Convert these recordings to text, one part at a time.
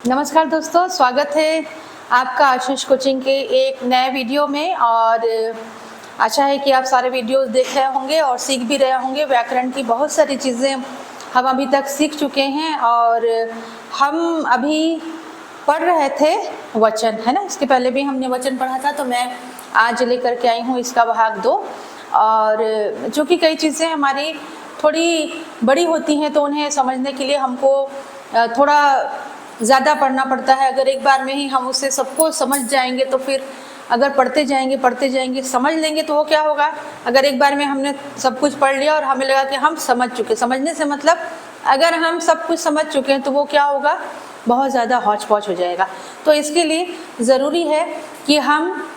नमस्कार दोस्तों, स्वागत है आपका आशीष कोचिंग के एक नए वीडियो में। और आशा है कि आप सारे वीडियोस देख रहे होंगे और सीख भी रहे होंगे। व्याकरण की बहुत सारी चीज़ें हम अभी तक सीख चुके हैं और हम अभी पढ़ रहे थे वचन, है ना। इसके पहले भी हमने वचन पढ़ा था, तो मैं आज लेकर के आई हूँ इसका भाग 2। और चूँकि कई चीज़ें हमारी थोड़ी बड़ी होती हैं तो उन्हें समझने के लिए हमको थोड़ा ज़्यादा पढ़ना पड़ता है। अगर एक बार में ही हम उससे सबको समझ जाएंगे तो फिर अगर पढ़ते जाएंगे समझ लेंगे तो वो क्या होगा। अगर एक बार में हमने सब कुछ पढ़ लिया और हमें लगा कि हम समझ चुके, समझने से मतलब अगर हम सब कुछ समझ चुके हैं तो वो क्या होगा, बहुत ज़्यादा हौच पौच हो जाएगा। तो इसके लिए ज़रूरी है कि हम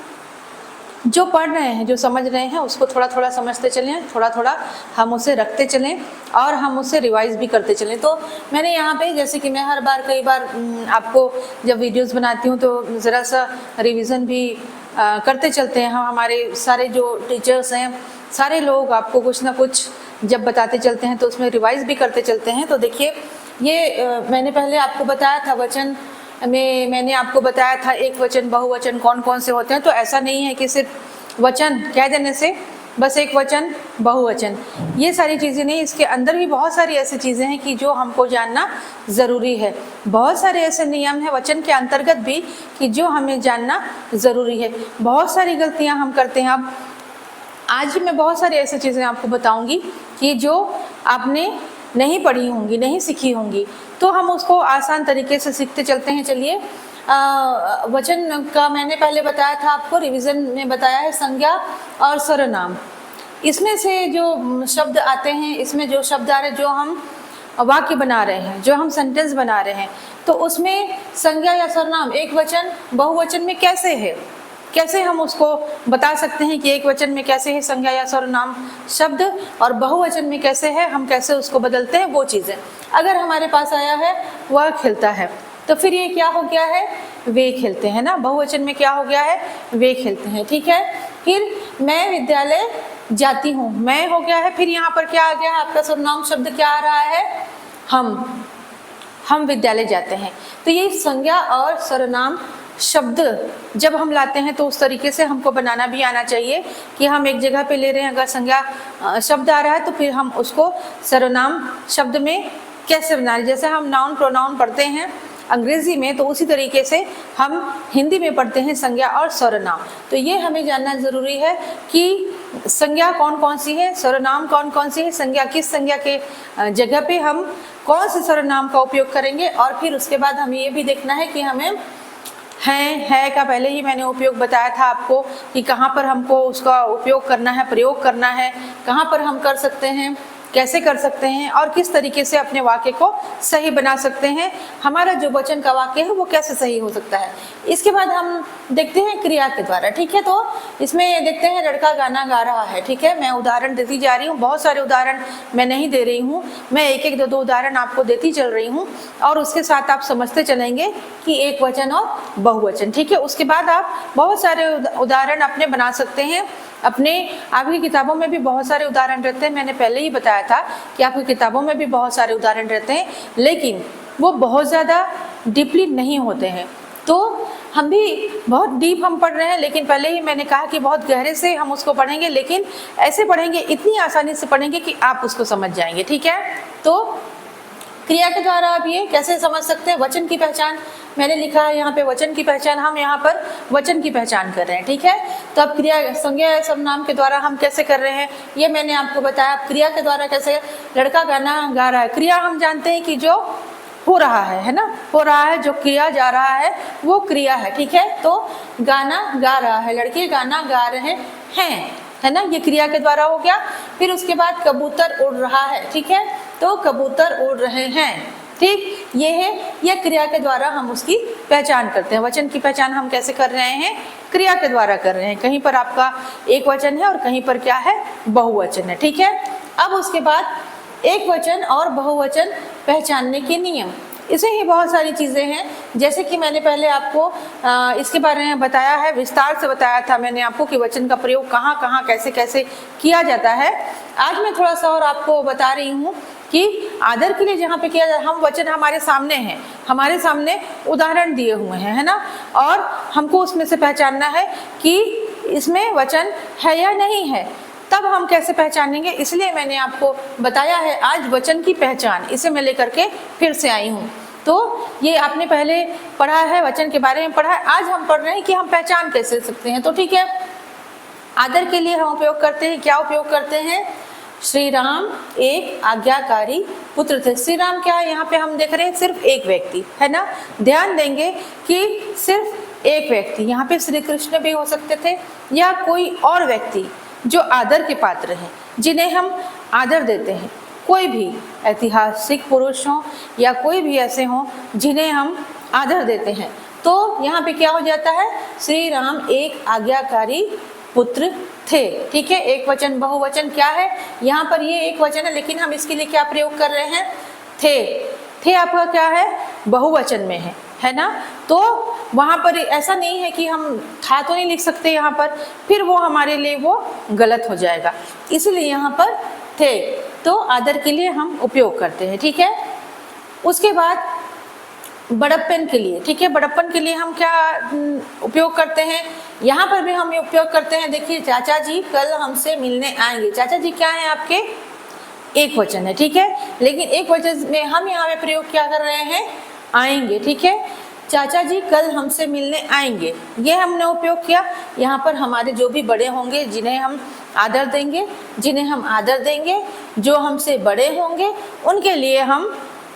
जो पढ़ रहे हैं, जो समझ रहे हैं, उसको थोड़ा थोड़ा समझते चलें, थोड़ा थोड़ा हम उसे रखते चलें और हम उसे रिवाइज भी करते चलें। तो मैंने यहाँ पे, जैसे कि मैं हर बार कई बार आपको जब वीडियोस बनाती हूँ तो ज़रा सा रिवीजन भी करते चलते हैं। हम हमारे सारे जो टीचर्स हैं, सारे लोग आपको कुछ ना कुछ जब बताते चलते हैं तो उसमें रिवाइज भी करते चलते हैं। तो देखिए, ये मैंने पहले आपको बताया था वचन में, मैंने आपको बताया था एक वचन बहुवचन कौन कौन से होते हैं। तो ऐसा नहीं है कि सिर्फ वचन कह देने से बस एक वचन बहुवचन, ये सारी चीज़ें नहीं, इसके अंदर भी बहुत सारी ऐसी चीज़ें हैं कि जो हमको जानना ज़रूरी है। बहुत सारे ऐसे नियम हैं वचन के अंतर्गत भी कि जो हमें जानना ज़रूरी है। बहुत सारी गलतियाँ हम करते हैं। अब आज मैं बहुत सारी ऐसी चीज़ें आपको बताऊँगी कि जो आपने नहीं पढ़ी होंगी, नहीं सीखी होंगी, तो हम उसको आसान तरीके से सीखते चलते हैं। चलिए, वचन का मैंने पहले बताया था आपको, रिवीजन में बताया है संज्ञा और सर्वनाम। इसमें से जो शब्द आते हैं, इसमें जो शब्द आ रहे हैं, जो हम वाक्य बना रहे हैं, जो हम सेंटेंस बना रहे हैं, तो उसमें संज्ञा या सर्वनाम एक वचन बहुवचन में कैसे है, कैसे हम उसको बता सकते हैं कि एक वचन में कैसे है संज्ञा या सर्वनाम शब्द और बहुवचन में कैसे है, हम कैसे उसको बदलते हैं। वो चीज़ें अगर हमारे पास आया है वह खिलता है, तो फिर ये क्या हो गया है, वे खिलते हैं ना। बहुवचन में क्या हो गया है, वे खिलते हैं, ठीक है। फिर मैं विद्यालय जाती हूँ, मैं हो गया है। फिर यहाँ पर क्या आ गया है, आपका सर्वनाम शब्द क्या आ रहा है, हम विद्यालय जाते हैं। तो ये संज्ञा और सर्वनाम शब्द जब हम लाते हैं तो उस तरीके से हमको बनाना भी आना चाहिए कि हम एक जगह पे ले रहे हैं, अगर संज्ञा शब्द आ रहा है तो फिर हम उसको सर्वनाम शब्द में कैसे बना रहे। जैसे हम नाउन प्रोनाउन पढ़ते हैं अंग्रेजी में, तो उसी तरीके से हम हिंदी में पढ़ते हैं संज्ञा और सर्वनाम। तो ये हमें जानना ज़रूरी है कि संज्ञा कौन कौन सी है, सर्वनाम कौन कौन सी है, संज्ञा किस संज्ञा के जगह पे हम कौन से सर्वनाम का उपयोग करेंगे। और फिर उसके बाद हमें ये भी देखना है कि हमें है का पहले ही मैंने उपयोग बताया था आपको कि कहाँ पर हमको उसका उपयोग करना है, प्रयोग करना है, कहाँ पर हम कर सकते हैं, कैसे कर सकते हैं और किस तरीके से अपने वाक्य को सही बना सकते हैं। हमारा जो वचन का वाक्य है वो कैसे सही हो सकता है। इसके बाद हम देखते हैं क्रिया के द्वारा, ठीक है। तो इसमें देखते हैं लड़का गाना गा रहा है, ठीक है। मैं उदाहरण देती जा रही हूँ, बहुत सारे उदाहरण मैं नहीं दे रही हूँ, मैं एक एक दो उदाहरण आपको देती चल रही हूँ और उसके साथ आप समझते चलेंगे कि एक वचन और बहुवचन, ठीक है। उसके बाद आप बहुत सारे उदाहरण अपने बना सकते हैं। अपने आपकी किताबों में भी बहुत सारे उदाहरण रहते हैं, मैंने पहले ही बताया था कि आपकी किताबों में भी बहुत सारे उदाहरण रहते हैं, लेकिन वो बहुत ज़्यादा डीपली नहीं होते हैं। तो हम भी बहुत डीप हम पढ़ रहे हैं, लेकिन पहले ही मैंने कहा कि बहुत गहरे से हम उसको पढ़ेंगे, लेकिन ऐसे पढ़ेंगे, इतनी आसानी से पढ़ेंगे कि आप उसको समझ जाएंगे, ठीक है। तो क्रिया के द्वारा आप ये कैसे समझ सकते हैं। वचन की पहचान मैंने लिखा है यहाँ पे, वचन की पहचान, हम यहाँ पर वचन की पहचान कर रहे हैं, ठीक है। तो अब क्रिया संज्ञा सर्वनाम के द्वारा हम कैसे कर रहे हैं ये मैंने आपको बताया। क्रिया के द्वारा कैसे, लड़का गाना गा रहा है, क्रिया हम जानते हैं कि जो हो रहा है ना, हो रहा है, जो किया जा रहा है वो क्रिया है, ठीक है। तो गाना गा रहा है, लड़के गाना गा रहे हैं, है ना, ये क्रिया के द्वारा हो गया। फिर उसके बाद कबूतर उड़ रहा है, ठीक है, तो कबूतर उड़ रहे हैं, ठीक, ये है, ये क्रिया के द्वारा हम उसकी पहचान करते हैं। वचन की पहचान हम कैसे कर रहे हैं, क्रिया के द्वारा कर रहे हैं। कहीं पर आपका एक वचन है और कहीं पर क्या है, बहुवचन है, ठीक है। अब उसके बाद एक वचन और बहुवचन पहचानने के नियम, इसे ही बहुत सारी चीज़ें हैं। जैसे कि मैंने पहले आपको इसके बारे में बताया है, विस्तार से बताया था मैंने आपको कि वचन का प्रयोग कहाँ कहाँ कैसे कैसे किया जाता है। आज मैं थोड़ा सा और आपको बता रही हूँ कि आदर के लिए जहाँ पे किया जाए, हम वचन हमारे सामने हैं, हमारे सामने उदाहरण दिए हुए हैं, है ना, और हमको उसमें से पहचानना है कि इसमें वचन है या नहीं है। तब हम कैसे पहचानेंगे, इसलिए मैंने आपको बताया है आज वचन की पहचान, इसे मैं लेकर के फिर से आई हूँ। तो ये आपने पहले पढ़ा है, वचन के बारे में पढ़ा है, आज हम पढ़ रहे हैं कि हम पहचान कैसे सकते हैं। तो ठीक है, आदर के लिए हम उपयोग करते हैं, क्या उपयोग करते हैं, श्री राम एक आज्ञाकारी पुत्र थे। श्री राम क्या है, यहाँ पे हम देख रहे हैं सिर्फ एक व्यक्ति, है ना, ध्यान देंगे कि सिर्फ एक व्यक्ति, यहाँ पे श्री कृष्ण भी हो सकते थे या कोई और व्यक्ति जो आदर के पात्र हैं, जिन्हें हम आदर देते हैं, कोई भी ऐतिहासिक पुरुष हों या कोई भी ऐसे हों जिन्हें हम आदर देते हैं। तो यहाँ पे क्या हो जाता है, श्री राम एक आज्ञाकारी पुत्र थे। ठीक है, एक वचन बहुवचन क्या है, यहाँ पर ये एक वचन है, लेकिन हम इसके लिए क्या प्रयोग कर रहे हैं, थे आपका क्या है, बहुवचन में है ना। तो वहाँ पर ऐसा नहीं है कि हम था तो नहीं लिख सकते यहाँ पर, फिर वो हमारे लिए वो गलत हो जाएगा, इसलिए यहाँ पर थे। तो आदर के लिए हम उपयोग करते हैं। ठीक है, उसके बाद बड़प्पन के लिए, ठीक है, बड़प्पन के लिए हम क्या उपयोग करते हैं, यहाँ पर भी हम उपयोग करते हैं। देखिए, चाचा जी कल हमसे मिलने आएंगे। चाचा जी क्या है आपके, एक वचन है, ठीक है, लेकिन एक वचन में हम यहाँ पे प्रयोग क्या कर रहे हैं, आएंगे। ठीक है, चाचा जी कल हमसे मिलने आएंगे, ये हमने उपयोग किया। यहाँ पर हमारे जो भी बड़े होंगे, जिन्हें हम आदर देंगे, जो हमसे बड़े होंगे, उनके लिए हम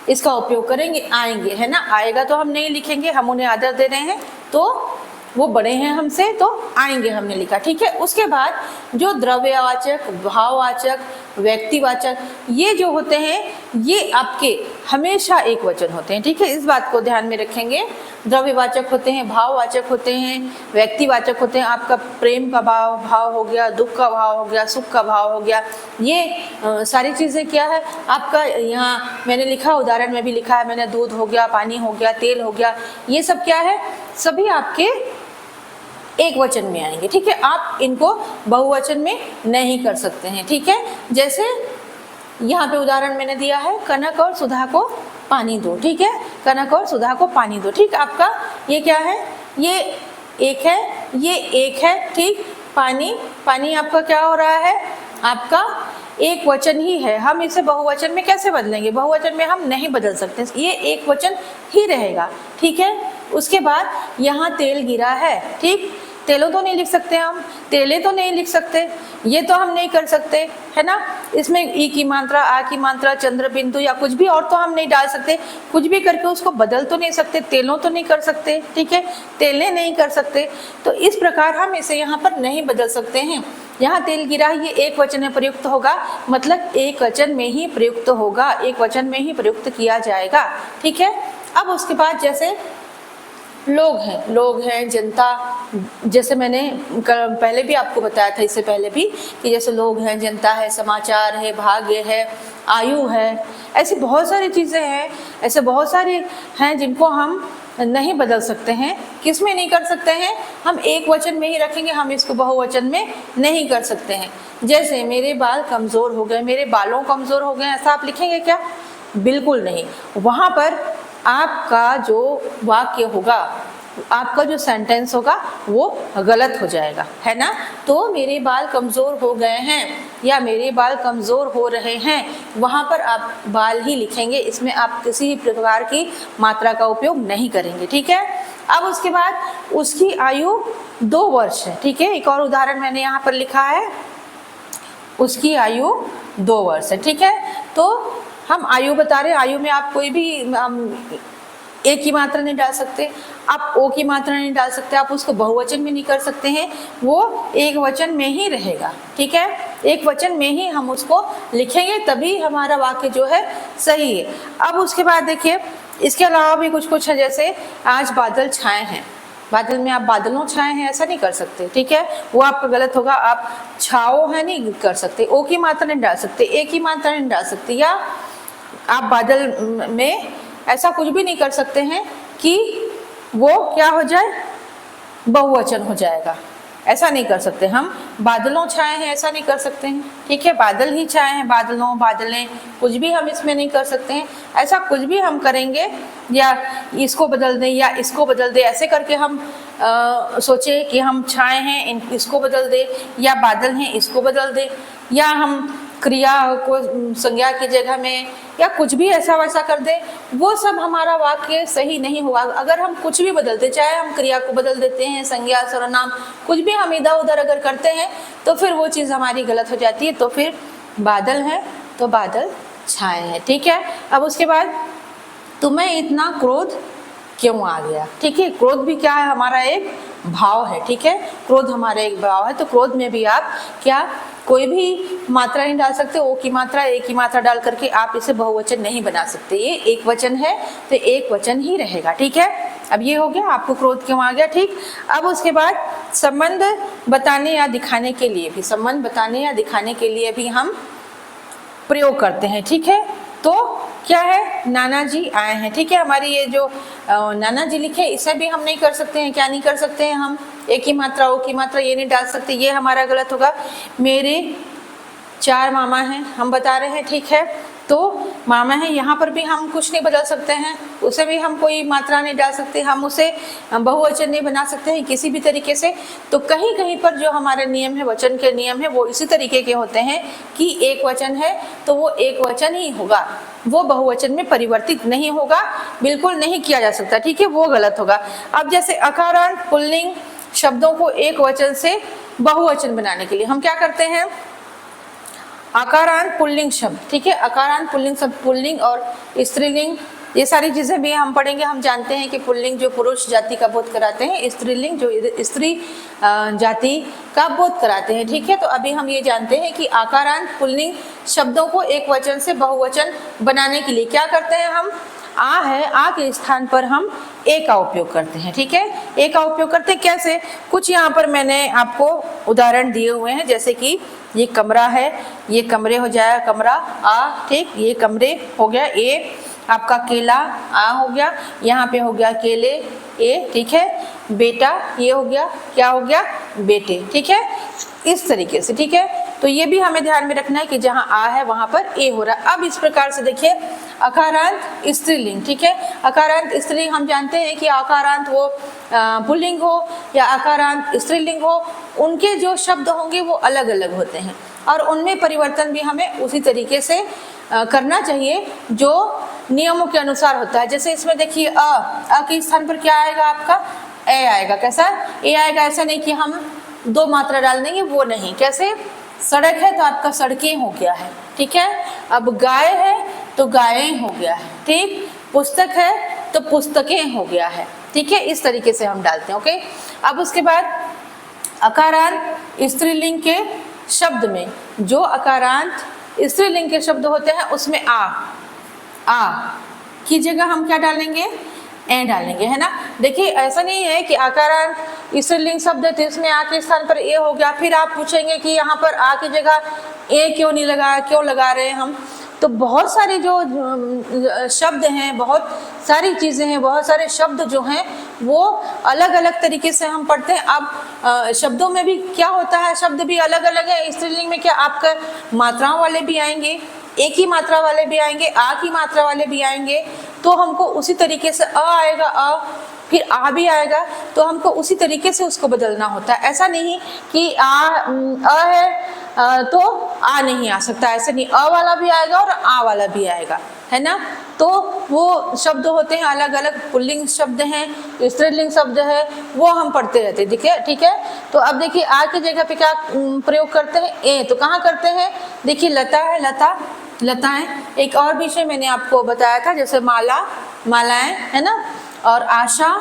इसका उपयोग करेंगे, आएंगे, है ना। आएगा तो हम नहीं लिखेंगे, हम उन्हें आदर दे रहे हैं तो वो बड़े हैं हमसे, तो आएंगे हमने लिखा। ठीक है, उसके बाद जो द्रव्यवाचक, भाववाचक, व्यक्तिवाचक, ये जो होते हैं, ये आपके हमेशा एक वचन होते हैं। ठीक है, इस बात को ध्यान में रखेंगे। द्रव्यवाचक होते हैं, भाववाचक होते हैं, व्यक्तिवाचक होते हैं। आपका प्रेम का भाव हो गया, दुख का भाव हो गया, सुख का भाव हो गया, ये सारी चीज़ें क्या है आपका, यहाँ मैंने लिखा, उदाहरण में भी लिखा है मैंने, दूध हो गया, पानी हो गया, तेल हो गया, ये सब क्या है, सभी आपके एक वचन में आएंगे। ठीक है, आप इनको बहुवचन में नहीं कर सकते हैं। ठीक है, जैसे यहाँ पे उदाहरण मैंने दिया है, कनक और सुधा को पानी दो। ठीक है, कनक और सुधा को पानी दो। ठीक, आपका ये क्या है, ये एक है, ये एक है। ठीक, पानी आपका क्या हो रहा है, आपका एक वचन ही है। हम इसे बहुवचन में कैसे बदलेंगे, बहुवचन में हम नहीं बदल सकते, ये एक वचन ही रहेगा। ठीक है, उसके बाद यहाँ तेल गिरा है। ठीक, तेलों तो नहीं लिख सकते हम, तेले तो नहीं लिख सकते, ये तो हम नहीं कर सकते, है ना। इसमें ई की मात्रा, आ की मात्रा, चंद्र बिंदु या कुछ भी और तो हम नहीं डाल सकते, कुछ भी करके उसको बदल तो नहीं सकते, तेलों तो नहीं कर सकते, ठीक है, तेले नहीं कर सकते। तो इस प्रकार हम इसे यहाँ पर नहीं बदल सकते हैं। यहाँ तेल गिरा, ये एक वचन में प्रयुक्त होगा, मतलब एक वचन में ही प्रयुक्त होगा, एक वचन में ही प्रयुक्त किया जाएगा। ठीक है, अब उसके बाद जैसे लोग हैं, जनता, जैसे मैंने पहले भी आपको बताया था, इससे पहले भी, कि जैसे लोग हैं, जनता है, समाचार है, भाग्य है, आयु है, ऐसी बहुत सारी चीज़ें हैं, ऐसे बहुत सारे हैं जिनको हम नहीं बदल सकते हैं। किस में नहीं कर सकते हैं, हम एक वचन में ही रखेंगे, हम इसको बहुवचन में नहीं कर सकते हैं। जैसे मेरे बाल कमज़ोर हो गए, मेरे बालों कमज़ोर हो गए, ऐसा आप लिखेंगे क्या, बिल्कुल नहीं। वहाँ पर आपका जो वाक्य होगा, आपका जो सेंटेंस होगा वो गलत हो जाएगा, है ना। तो मेरे बाल कमज़ोर हो गए हैं या मेरे बाल कमज़ोर हो रहे हैं, वहाँ पर आप बाल ही लिखेंगे, इसमें आप किसी भी प्रकार की मात्रा का उपयोग नहीं करेंगे। ठीक है, अब उसके बाद उसकी आयु 2 वर्ष है। ठीक है, एक और उदाहरण मैंने यहाँ पर लिखा है, उसकी आयु 2 वर्ष है। ठीक है, तो हम आयु बता रहे हैं, आयु में आप कोई भी एक की मात्रा नहीं डाल सकते, आप ओ की मात्रा नहीं डाल सकते, आप उसको बहुवचन में नहीं कर सकते हैं, वो एक वचन में ही रहेगा। ठीक है, एक वचन में ही हम उसको लिखेंगे, तभी हमारा वाक्य जो है सही है। अब उसके बाद देखिए, इसके अलावा भी कुछ है, जैसे आज बादल छाए हैं, बादल में आप बादलों छाए हैं ऐसा नहीं कर सकते। ठीक है, वो आपका गलत होगा, आप छाओ है नहीं कर सकते, ओ की मात्रा नहीं डाल सकते, ए की मात्रा नहीं डाल सकते, या आप बादल में ऐसा कुछ भी नहीं कर सकते हैं कि वो क्या हो जाए, बहुवचन हो जाएगा, ऐसा नहीं कर सकते। हम बादलों छाए हैं ऐसा नहीं कर सकते हैं, ठीक है, बादल ही छाए हैं, बादलों बादलें, कुछ भी हम इसमें नहीं कर सकते हैं। ऐसा कुछ भी हम करेंगे या इसको बदल दें या इसको बदल दें, ऐसे करके हम सोचे कि हम छाए हैं इसको बदल दें, या बादल हैं इसको बदल दें, या हम क्रिया को संज्ञा की जगह में या कुछ भी ऐसा वैसा कर दे, वो सब हमारा वाक्य सही नहीं हुआ। अगर हम कुछ भी बदलते, चाहे हम क्रिया को बदल देते हैं, संज्ञा सर्वनाम कुछ भी हम इधर उधर अगर करते हैं तो फिर वो चीज़ हमारी गलत हो जाती है। तो फिर बादल है तो बादल छाए हैं, ठीक है। अब उसके बाद तुम्हें इतना क्रोध क्यों आ गया, ठीक है। क्रोध भी क्या है, हमारा एक भाव है, ठीक है, क्रोध हमारा एक भाव है। तो क्रोध में भी आप क्या कोई भी मात्रा नहीं डाल सकते, ओ की मात्रा एक की मात्रा डाल करके आप इसे बहुवचन नहीं बना सकते। ये एक वचन है तो एक वचन ही रहेगा, ठीक है। अब ये हो गया आपको क्रोध क्यों आ गया, ठीक। अब उसके बाद संबंध बताने या दिखाने के लिए भी, संबंध बताने या दिखाने के लिए भी हम प्रयोग करते हैं, ठीक है। तो क्या है, नाना जी आए हैं, ठीक है। हमारी ये जो नाना जी लिखे इसे भी हम नहीं कर सकते हैं, क्या नहीं कर सकते हैं, हम एक ही मात्रा ओ की मात्रा ये नहीं डाल सकते, ये हमारा गलत होगा। मेरे 4 मामा हैं हम बता रहे हैं, ठीक है। तो मामा है, यहाँ पर भी हम कुछ नहीं बदल सकते हैं, उसे भी हम कोई मात्रा नहीं डाल सकते, हम उसे बहुवचन नहीं बना सकते हैं किसी भी तरीके से। तो कहीं कहीं पर जो हमारे नियम है, वचन के नियम है, वो इसी तरीके के होते हैं कि एक वचन है तो वो एक वचन ही होगा, वो बहुवचन में परिवर्तित नहीं होगा, बिल्कुल नहीं किया जा सकता, ठीक है, वो गलत होगा। अब जैसे अकारांत पुल्लिंग शब्दों को एक वचन से बहुवचन बनाने के लिए हम क्या करते हैं, आकारांत पुल्लिंग शब्द, ठीक है, आकारांत पुल्लिंग शब्द, पुल्लिंग और स्त्रीलिंग, ये सारी चीजें भी हम पढ़ेंगे। हम जानते हैं कि पुल्लिंग जो पुरुष जाति का बोध कराते हैं, स्त्रीलिंग जो स्त्री जाति का बोध कराते हैं, ठीक है। तो अभी हम ये जानते हैं कि आकारांत पुल्लिंग शब्दों को एक वचन से बहुवचन बनाने के लिए क्या करते हैं, हम आ है, आ के स्थान पर हम ए का उपयोग करते हैं, ठीक है। ए का उपयोग करते हैं कैसे, कुछ यहाँ पर मैंने आपको उदाहरण दिए हुए हैं, जैसे कि ये कमरा है, ये कमरे हो जाएगा कमरा आ, ठीक, ये कमरे हो गया ए, आपका केला आ हो गया, यहाँ पे हो गया केले ए, ठीक है। बेटा ये हो गया, क्या हो गया, बेटे, ठीक है, इस तरीके से, ठीक है। तो ये भी हमें ध्यान में रखना है कि जहाँ आ है वहां पर ए हो रहा है। अब इस प्रकार से देखिए, अकारांत स्त्रीलिंग, ठीक है, अकारांत स्त्रीलिंग हम जानते हैं कि अकारांत वो पुल्लिंग हो या अकारांत स्त्रीलिंग हो, उनके जो शब्द होंगे वो अलग अलग होते हैं और उनमें परिवर्तन भी हमें उसी तरीके से करना चाहिए जो नियमों के अनुसार होता है। जैसे इसमें देखिए अ के स्थान पर क्या आएगा, आपका ए आएगा, कैसा ए आएगा, ऐसा नहीं कि हम 2 मात्रा डाल देंगे, वो नहीं। कैसे, सड़क है तो आपका सड़कें हो गया है, ठीक है। अब गाय है तो गायें हो गया है, ठीक, पुस्तक है तो पुस्तकें हो गया है, ठीक है, इस तरीके से हम डालते हैं, ओके। अब उसके बाद अकारांत स्त्रीलिंग के शब्द में, जो अकारांत स्त्रीलिंग के शब्द होते हैं उसमें आ की जगह हम क्या डालेंगे, ए डालेंगे, है ना। देखिए ऐसा नहीं है कि आकारांत स्त्रीलिंग शब्द है तो इसमें आ के स्थान पर ए हो गया, फिर आप पूछेंगे कि यहाँ पर आ की जगह ए क्यों नहीं लगा, क्यों लगा रहे हैं हम। तो बहुत सारे जो शब्द हैं, बहुत सारी चीज़ें हैं, बहुत सारे शब्द जो हैं वो अलग अलग तरीके से हम पढ़ते हैं। अब शब्दों में भी क्या होता है, शब्द भी अलग अलग है। स्त्रीलिंग में क्या आपका मात्राओं वाले भी आएंगे, एक ही मात्रा वाले भी आएंगे, आ की मात्रा वाले भी आएंगे, तो हमको उसी तरीके से अ आएगा, अ फिर आ भी आएगा, तो हमको उसी तरीके से उसको बदलना होता है। ऐसा नहीं कि अ है तो आ नहीं आ सकता, ऐसे नहीं, अ वाला भी आएगा और आ वाला भी आएगा, है ना। तो वो शब्द होते हैं अलग अलग, पुल्लिंग शब्द हैं, स्त्रीलिंग शब्द है, वो हम पढ़ते रहते हैं, देखिए, ठीक है। तो अब देखिए आ की जगह पे क्या प्रयोग करते हैं, ए, तो कहाँ करते हैं, देखिए लता है, लता, लताएं। एक और विषय मैंने आपको बताया था, जैसे माला, मालाएं, है ना, और आशा,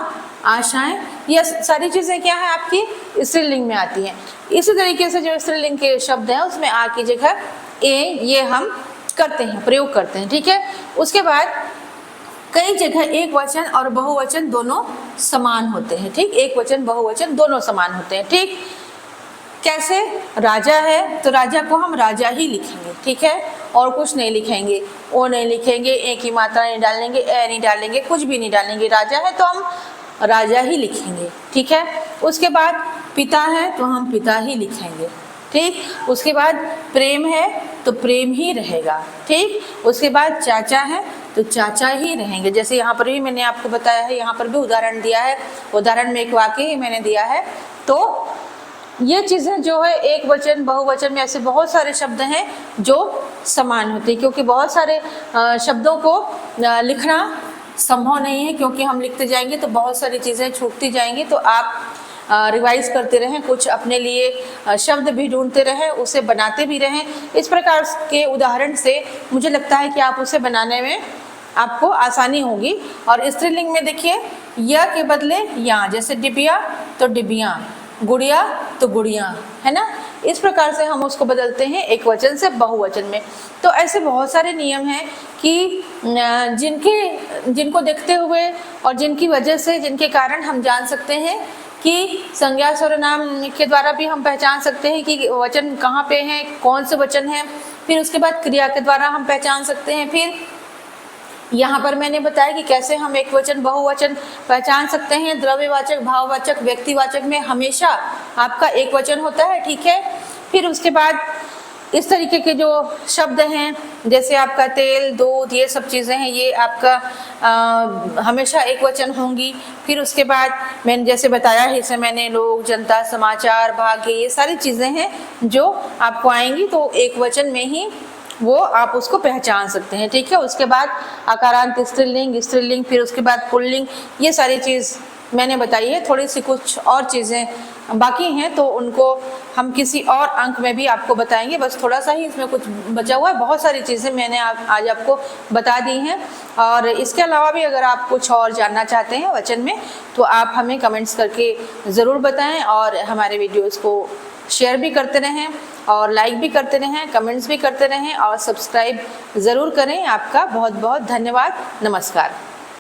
आशाएं, ये सारी चीजें क्या है आपकी स्त्रीलिंग में आती हैं। इसी तरीके से जो स्त्रीलिंग के शब्द हैं उसमें आ की जगह ए, ये हम करते हैं, प्रयोग करते हैं, ठीक है। उसके बाद कई जगह एक वचन और बहुवचन दोनों समान होते हैं, ठीक, एक वचन बहुवचन दोनों समान होते हैं, ठीक। कैसे, राजा है तो राजा को हम राजा ही लिखेंगे, ठीक है, और कुछ नहीं लिखेंगे, ओ नहीं लिखेंगे, ए की मात्रा नहीं डालेंगे, ए नहीं डालेंगे, कुछ भी नहीं डालेंगे, राजा है तो हम राजा ही लिखेंगे, ठीक है। उसके बाद पिता है तो हम पिता ही लिखेंगे, ठीक। उसके बाद प्रेम है तो प्रेम ही रहेगा, ठीक। उसके बाद चाचा है तो चाचा ही रहेंगे। जैसे यहाँ पर भी मैंने आपको बताया है, यहाँ पर भी उदाहरण दिया है, उदाहरण में एक वाक्य ही मैंने दिया है। तो ये चीज़ें जो है एक वचन बहुवचन में ऐसे बहुत सारे शब्द हैं जो समान होते हैं, क्योंकि बहुत सारे शब्दों को लिखना संभव नहीं है, क्योंकि हम लिखते जाएंगे तो बहुत सारी चीज़ें छूटती जाएंगी। तो आप रिवाइज करते रहें, कुछ अपने लिए शब्द भी ढूंढते रहें, उसे बनाते भी रहें। इस प्रकार के उदाहरण से मुझे लगता है कि आप उसे बनाने में आपको आसानी होगी। और स्त्रीलिंग में देखिए या के बदले या, जैसे डिबिया तो डिबिया, गुड़िया तो गुड़िया, है ना। इस प्रकार से हम उसको बदलते हैं एक वचन से बहुवचन में। तो ऐसे बहुत सारे नियम हैं कि जिनको देखते हुए और जिनकी वजह से, जिनके कारण हम जान सकते हैं कि संज्ञा सर्वनाम के द्वारा भी हम पहचान सकते हैं कि वचन कहाँ पे है, कौन से वचन है। फिर उसके बाद क्रिया के द्वारा हम पहचान सकते हैं। फिर यहाँ पर मैंने बताया कि कैसे हम एक वचन बहुवचन पहचान सकते हैं। द्रव्यवाचक, भाववाचक, व्यक्तिवाचक में हमेशा आपका एक वचन होता है, ठीक है। फिर उसके बाद इस तरीके के जो शब्द हैं, जैसे आपका तेल, दूध, ये सब चीज़ें हैं, ये आपका हमेशा एक वचन होंगी। फिर उसके बाद मैंने जैसे बताया है, इसे मैंने लोग, जनता, समाचार, भाग्य, ये सारी चीज़ें हैं जो आपको आएंगी, तो एक वचन में ही वो आप उसको पहचान सकते हैं, ठीक है। उसके बाद आकारांत स्त्रीलिंग, स्त्रीलिंग, फिर उसके बाद पुल्लिंग, ये सारी चीज़ मैंने बताई है। थोड़ी सी कुछ और चीज़ें बाकी हैं तो उनको हम किसी और अंक में भी आपको बताएंगे। बस थोड़ा सा ही इसमें कुछ बचा हुआ है, बहुत सारी चीज़ें मैंने आज आपको बता दी हैं। और इसके अलावा भी अगर आप कुछ और जानना चाहते हैं वचन में तो आप हमें कमेंट्स करके ज़रूर बताएं, और हमारे वीडियोज़ को शेयर भी करते रहें और लाइक भी करते रहें, कमेंट्स भी करते रहें और सब्सक्राइब ज़रूर करें। आपका बहुत बहुत धन्यवाद। नमस्कार।